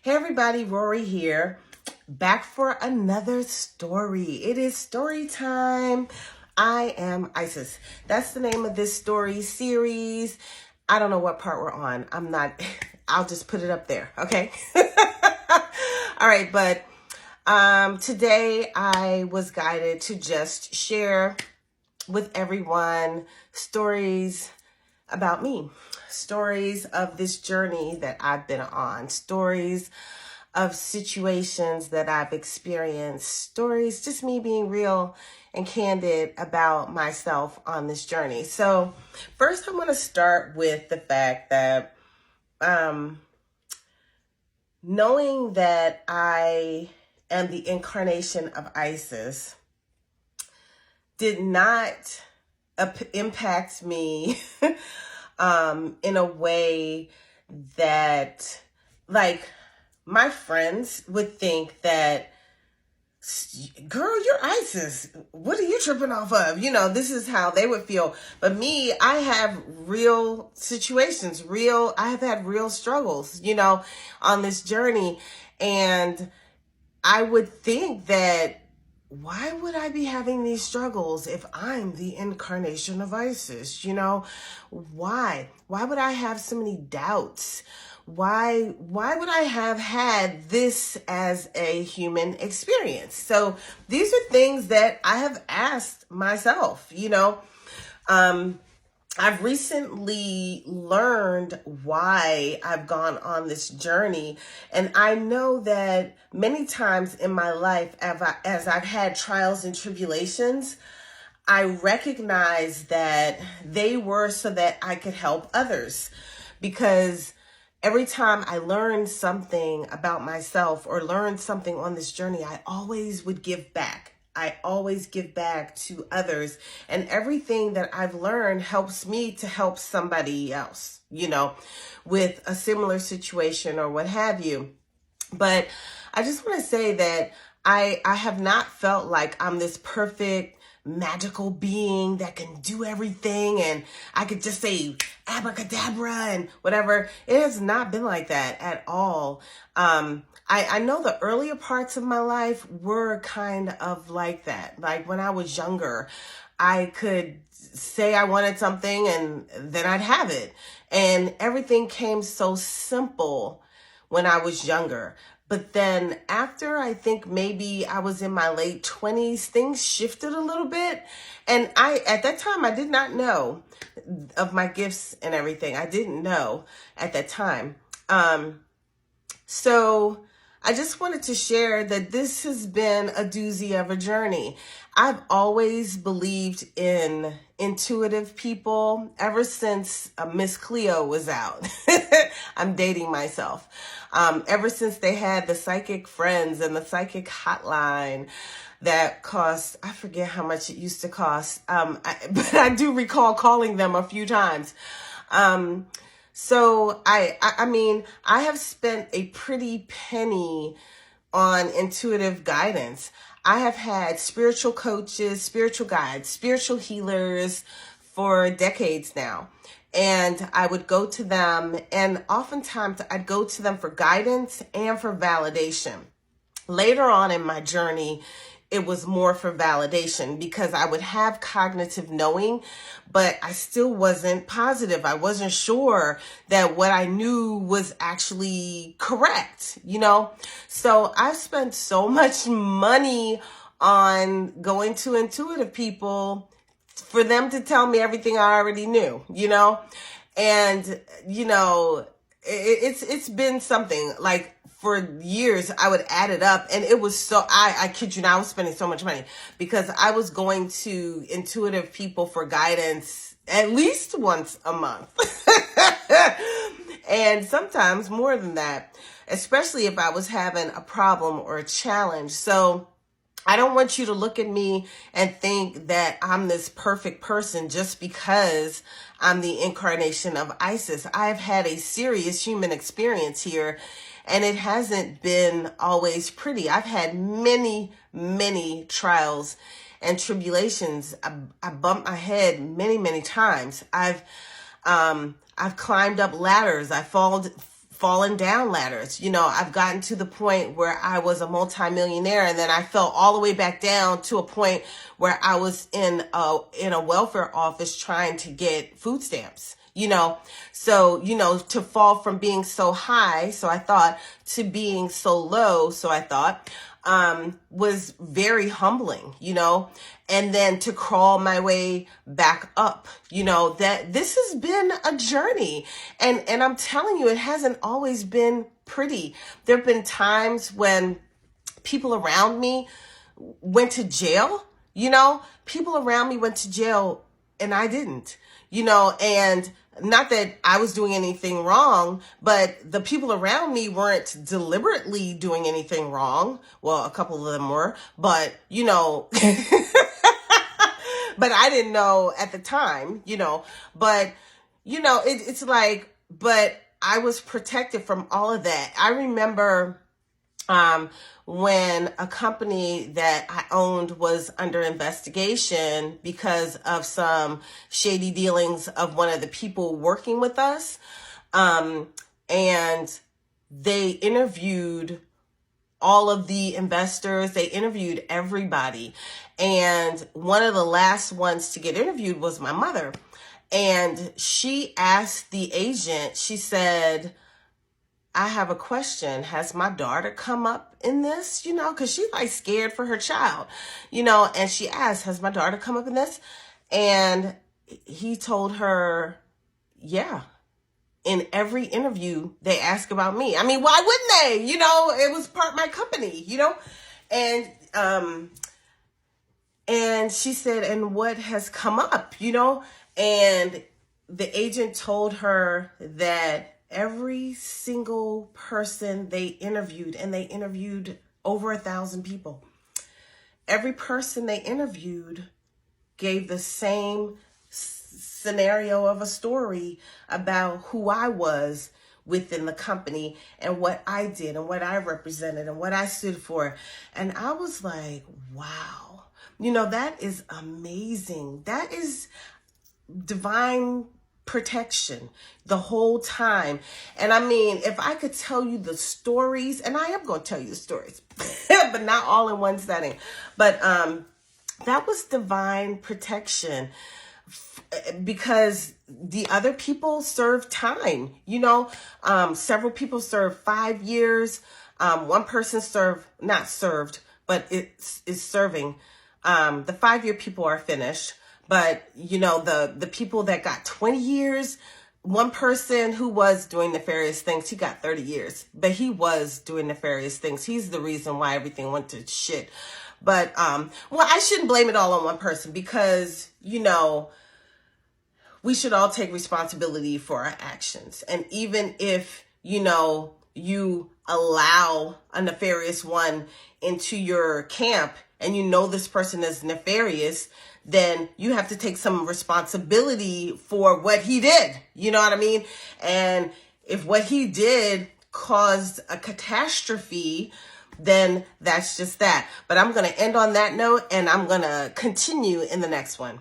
Hey everybody, Rorree here, back for another story. It is story time. I am Isis. That's the name of this story series. I don't know what part we're on. I'll just put it up there, okay? All right, but today I was guided to just share with everyone stories about me, stories of this journey that I've been on, stories of situations that I've experienced, stories, just me being real and candid about myself on this journey. So first I want to start with the fact that knowing that I am the incarnation of Isis did not impact me in a way that, like, my friends would think that, girl, you're Isis. What are you tripping off of? You know, this is how they would feel. But me, I have real situations, I have had real struggles, on this journey. And I would think that, why would I be having these struggles if I'm the incarnation of Isis? Why? Why would I have so many doubts? Why would I have had this as a human experience? So these are things that I have asked myself, I've recently learned why I've gone on this journey. And I know that many times in my life, as I've had trials and tribulations, I recognize that they were so that I could help others. Because every time I learned something about myself or learned something on this journey, I always would give back. I always give back to others, and everything that I've learned helps me to help somebody else, with a similar situation or what have you. But I just want to say that I have not felt like I'm this perfect magical being that can do everything and I could just say abracadabra and whatever. It has not been like that at all. I know the earlier parts of my life were kind of like that. Like when I was younger, I could say I wanted something and then I'd have it. And everything came so simple when I was younger. But then after, I think maybe I was in my late 20s, things shifted a little bit. And at that time, I did not know of my gifts and everything. I didn't know at that time. So I just wanted to share that this has been a doozy of a journey. I've always believed in intuitive people ever since Miss Cleo was out. I'm dating myself. Ever since they had the psychic friends and the psychic hotline that cost, I forget how much it used to cost, but I do recall calling them a few times. So I mean, I have spent a pretty penny on intuitive guidance. I have had spiritual coaches, spiritual guides, spiritual healers for decades now. And I would go to them, and oftentimes I'd go to them for guidance and for validation. Later on in my journey, it was more for validation because I would have cognitive knowing, but I still wasn't positive. I wasn't sure that what I knew was actually correct, So I've spent so much money on going to intuitive people for them to tell me everything I already knew, and, it's been something. Like, for years, I would add it up, and it was so, I kid you not, I was spending so much money because I was going to intuitive people for guidance at least once a month. And sometimes more than that, especially if I was having a problem or a challenge. So I don't want you to look at me and think that I'm this perfect person just because I'm the incarnation of Isis. I've had a serious human experience here, and it hasn't been always pretty. I've had many, many trials and tribulations. I bumped my head many, many times. I've climbed up ladders. I fall fallen down ladders. I've gotten to the point where I was a multimillionaire, and then I fell all the way back down to a point where I was in a welfare office trying to get food stamps. So, to fall from being so high, so I thought, to being so low, so I thought, was very humbling, and then to crawl my way back up, that this has been a journey. And I'm telling you, it hasn't always been pretty. There have been times when people around me went to jail, people around me went to jail and I didn't, and not that I was doing anything wrong, but the people around me weren't deliberately doing anything wrong. Well, a couple of them were, but, but I didn't know at the time, but, it's like, but I was protected from all of that. I remember when a company that I owned was under investigation because of some shady dealings of one of the people working with us. And they interviewed all of the investors. They interviewed everybody. And one of the last ones to get interviewed was my mother. And she asked the agent, she said, I have a question. Has my daughter come up in this? Because she's like scared for her child, and she asked, has my daughter come up in this? And he told her, yeah. In every interview, they ask about me. I mean, why wouldn't they? It was part of my company, and she said, and what has come up, and the agent told her that every single person they interviewed, and they interviewed over 1,000 people, every person they interviewed gave the same scenario of a story about who I was within the company and what I did and what I represented and what I stood for. And I was like, wow, that is amazing. That is divine protection the whole time. And I mean, if I could tell you the stories, and I am going to tell you the stories, but not all in one setting, but that was divine protection, because the other people served time, several people served 5 years. One person not served, but is serving. The 5-year people are finished. But, the people that got 20 years, one person who was doing nefarious things, he got 30 years. But he was doing nefarious things. He's the reason why everything went to shit. But, well, I shouldn't blame it all on one person because, we should all take responsibility for our actions. And even if, you allow a nefarious one into your camp and this person is nefarious, then you have to take some responsibility for what he did. You know what I mean? And if what he did caused a catastrophe, then that's just that. But I'm going to end on that note, and I'm going to continue in the next one.